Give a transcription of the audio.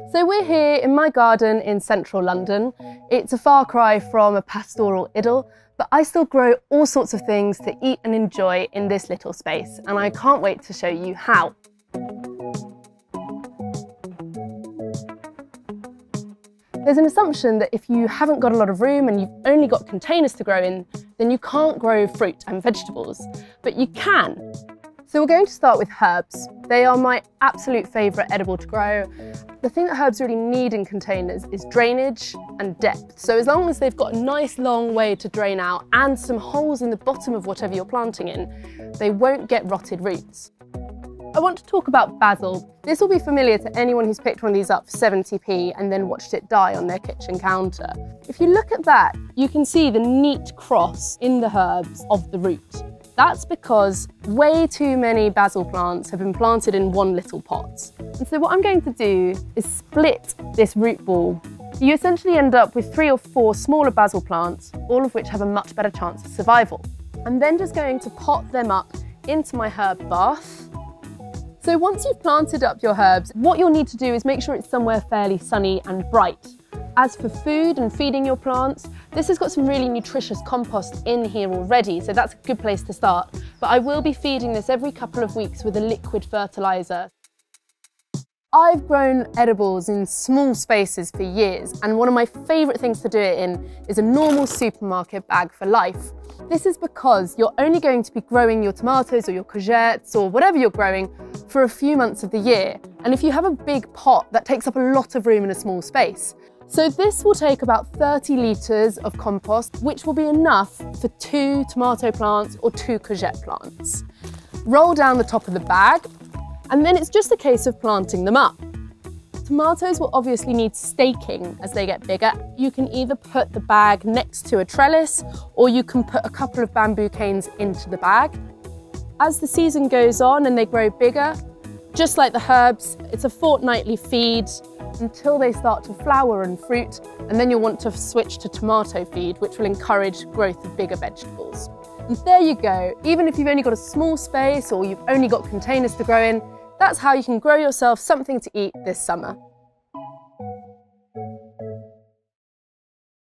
So we're here in my garden in central London. It's a far cry from a pastoral idyll, but I still grow all sorts of things to eat and enjoy in this little space, and I can't wait to show you how. There's an assumption that if you haven't got a lot of room and you've only got containers to grow in, then you can't grow fruit and vegetables, but you can. So we're going to start with herbs. They are my absolute favourite edible to grow. The thing that herbs really need in containers is drainage and depth. So as long as they've got a nice long way to drain out and some holes in the bottom of whatever you're planting in, they won't get rotted roots. I want to talk about basil. This will be familiar to anyone who's picked one of these up for 70p and then watched it die on their kitchen counter. If you look at that, you can see the neat cross in the herbs of the root. That's because way too many basil plants have been planted in one little pot. And so what I'm going to do is split this root ball. You essentially end up with 3 or 4 smaller basil plants, all of which have a much better chance of survival. I'm then just going to pot them up into my herb bath. So once you've planted up your herbs, what you'll need to do is make sure it's somewhere fairly sunny and bright. As for food and feeding your plants, this has got some really nutritious compost in here already, so that's a good place to start. But I will be feeding this every couple of weeks with a liquid fertiliser. I've grown edibles in small spaces for years, and one of my favourite things to do it in is a normal supermarket bag for life. This is because you're only going to be growing your tomatoes or your courgettes or whatever you're growing for a few months of the year. And if you have a big pot, that takes up a lot of room in a small space. So this will take about 30 litres of compost, which will be enough for 2 tomato plants or 2 courgette plants. Roll down the top of the bag, and then it's just a case of planting them up. Tomatoes will obviously need staking as they get bigger. You can either put the bag next to a trellis, or you can put a couple of bamboo canes into the bag. As the season goes on and they grow bigger, just like the herbs, it's a fortnightly feed until they start to flower and fruit, and then you'll want to switch to tomato feed, which will encourage growth of bigger vegetables. And there you go. Even if you've only got a small space or you've only got containers to grow in, that's how you can grow yourself something to eat this summer.